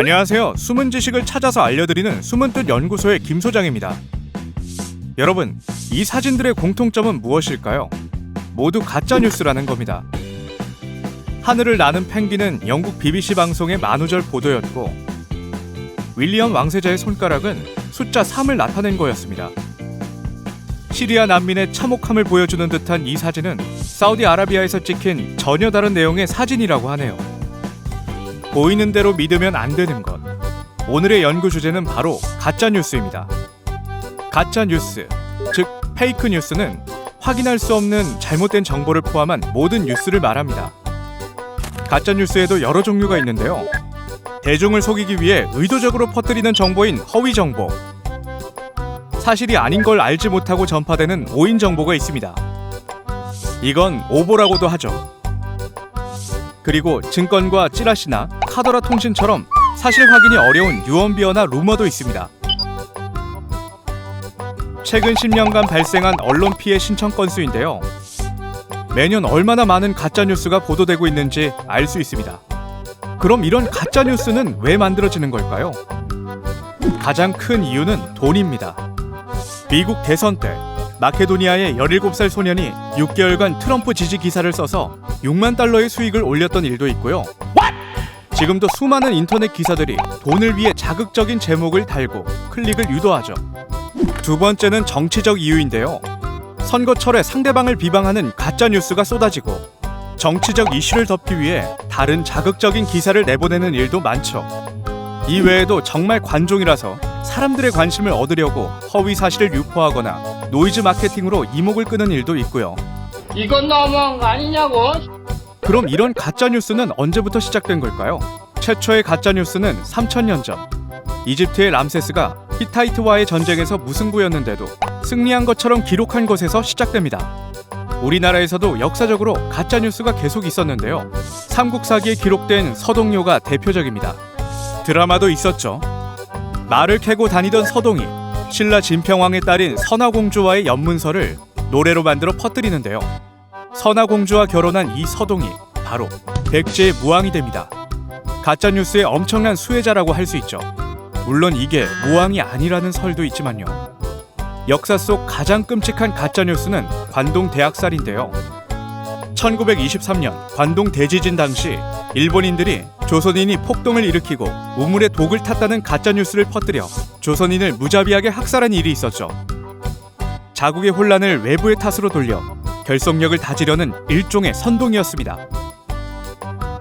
안녕하세요. 숨은 지식을 찾아서 알려드리는 숨은뜻 연구소의 김소장입니다. 여러분, 이 사진들의 공통점은 무엇일까요? 모두 가짜뉴스라는 겁니다. 하늘을 나는 펭귄은 영국 BBC 방송의 만우절 보도였고, 윌리엄 왕세자의 손가락은 숫자 3을 나타낸 거였습니다. 시리아 난민의 참혹함을 보여주는 듯한 이 사진은 사우디아라비아에서 찍힌 전혀 다른 내용의 사진이라고 하네요. 보이는 대로 믿으면 안 되는 것. 오늘의 연구 주제는 바로 가짜뉴스입니다. 가짜뉴스, 즉 페이크 뉴스는 확인할 수 없는 잘못된 정보를 포함한 모든 뉴스를 말합니다. 가짜뉴스에도 여러 종류가 있는데요. 대중을 속이기 위해 의도적으로 퍼뜨리는 정보인 허위 정보, 사실이 아닌 걸 알지 못하고 전파되는 오인 정보가 있습니다. 이건 오보라고도 하죠. 그리고 증권과 찌라시나 카더라 통신처럼 사실 확인이 어려운 유언비어나 루머도 있습니다. 최근 10년간 발생한 언론 피해 신청 건수인데요. 매년 얼마나 많은 가짜뉴스가 보도되고 있는지 알 수 있습니다. 그럼 이런 가짜뉴스는 왜 만들어지는 걸까요? 가장 큰 이유는 돈입니다. 미국 대선 때 마케도니아의 17살 소년이 6개월간 트럼프 지지 기사를 써서 6만 달러의 수익을 올렸던 일도 있고요. 지금도 수많은 인터넷 기사들이 돈을 위해 자극적인 제목을 달고 클릭을 유도하죠. 두 번째는 정치적 이유인데요. 선거철에 상대방을 비방하는 가짜뉴스가 쏟아지고 정치적 이슈를 덮기 위해 다른 자극적인 기사를 내보내는 일도 많죠. 이 외에도 정말 관종이라서 사람들의 관심을 얻으려고 허위 사실을 유포하거나 노이즈 마케팅으로 이목을 끄는 일도 있고요. 이건 너무한 거 아니냐고? 그럼 이런 가짜뉴스는 언제부터 시작된 걸까요? 최초의 가짜뉴스는 3000년 전 이집트의 람세스가 히타이트와의 전쟁에서 무승부였는데도 승리한 것처럼 기록한 것에서 시작됩니다. 우리나라에서도 역사적으로 가짜뉴스가 계속 있었는데요. 삼국사기에 기록된 서동요가 대표적입니다. 드라마도 있었죠. 말을 캐고 다니던 서동이 신라 진평왕의 딸인 선화공주와의 연문서를 노래로 만들어 퍼뜨리는데요. 선화공주와 결혼한 이 서동이 바로 백제의 무왕이 됩니다. 가짜뉴스의 엄청난 수혜자라고 할 수 있죠. 물론 이게 무왕이 아니라는 설도 있지만요. 역사 속 가장 끔찍한 가짜뉴스는 관동 대학살인데요. 1923년 관동 대지진 당시 일본인들이 조선인이 폭동을 일으키고 우물에 독을 탔다는 가짜뉴스를 퍼뜨려 조선인을 무자비하게 학살한 일이 있었죠. 자국의 혼란을 외부의 탓으로 돌려 결속력을 다지려는 일종의 선동이었습니다.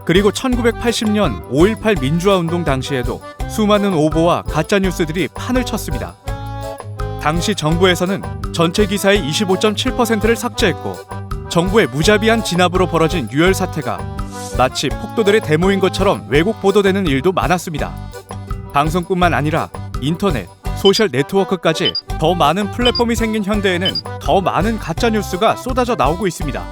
그리고 1980년 5.18 민주화운동 당시에도 수많은 오보와 가짜뉴스들이 판을 쳤습니다. 당시 정부에서는 전체 기사의 25.7%를 삭제했고 정부의 무자비한 진압으로 벌어진 유혈 사태가 마치 폭도들의 데모인 것처럼 왜곡 보도되는 일도 많았습니다. 방송뿐만 아니라 인터넷, 소셜 네트워크까지 더 많은 플랫폼이 생긴 현대에는 더 많은 가짜뉴스가 쏟아져 나오고 있습니다.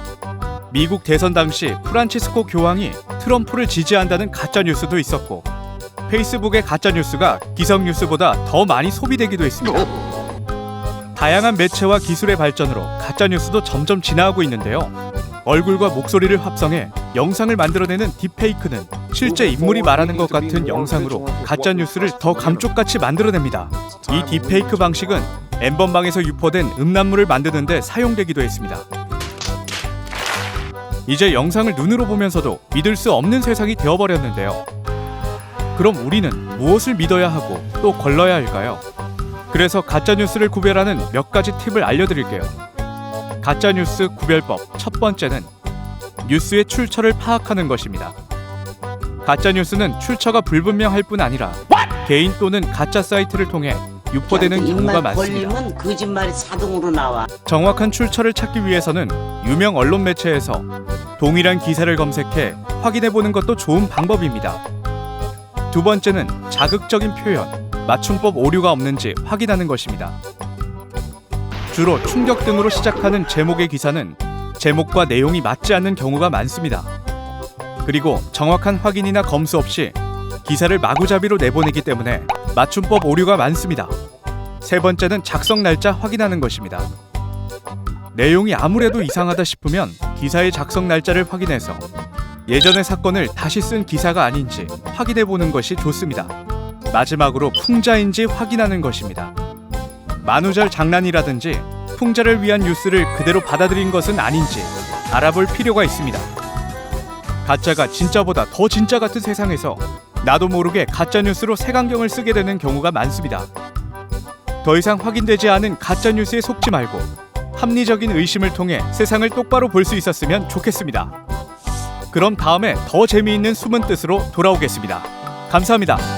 미국 대선 당시 프란치스코 교황이 트럼프를 지지한다는 가짜뉴스도 있었고 페이스북의 가짜뉴스가 기성뉴스보다 더 많이 소비되기도 했습니다. 다양한 매체와 기술의 발전으로 가짜뉴스도 점점 진화하고 있는데요. 얼굴과 목소리를 합성해 영상을 만들어내는 딥페이크는 실제 인물이 말하는 것 같은 영상으로 가짜뉴스를 더 감쪽같이 만들어냅니다. 이 딥페이크 방식은 N번방에서 유포된 음란물을 만드는 데 사용되기도 했습니다. 이제 영상을 눈으로 보면서도 믿을 수 없는 세상이 되어버렸는데요. 그럼 우리는 무엇을 믿어야 하고 또 걸러야 할까요? 그래서 가짜뉴스를 구별하는 몇 가지 팁을 알려드릴게요. 가짜뉴스 구별법 첫 번째는 뉴스의 출처를 파악하는 것입니다. 가짜뉴스는 출처가 불분명할 뿐 아니라 개인 또는 가짜 사이트를 통해 유포되는 경우가 많습니다. 걸리면 거짓말이 자동으로 나와. 정확한 출처를 찾기 위해서는 유명 언론 매체에서 동일한 기사를 검색해 확인해보는 것도 좋은 방법입니다. 두 번째는 자극적인 표현, 맞춤법 오류가 없는지 확인하는 것입니다. 주로 충격 등으로 시작하는 제목의 기사는 제목과 내용이 맞지 않는 경우가 많습니다. 그리고 정확한 확인이나 검수 없이 기사를 마구잡이로 내보내기 때문에 맞춤법 오류가 많습니다. 세 번째는 작성 날짜 확인하는 것입니다. 내용이 아무래도 이상하다 싶으면 기사의 작성 날짜를 확인해서 예전의 사건을 다시 쓴 기사가 아닌지 확인해 보는 것이 좋습니다. 마지막으로 풍자인지 확인하는 것입니다. 만우절 장난이라든지 풍자를 위한 뉴스를 그대로 받아들인 것은 아닌지 알아볼 필요가 있습니다. 가짜가 진짜보다 더 진짜 같은 세상에서 나도 모르게 가짜 뉴스로 색안경을 쓰게 되는 경우가 많습니다. 더 이상 확인되지 않은 가짜 뉴스에 속지 말고 합리적인 의심을 통해 세상을 똑바로 볼 수 있었으면 좋겠습니다. 그럼 다음에 더 재미있는 숨은 뜻으로 돌아오겠습니다. 감사합니다.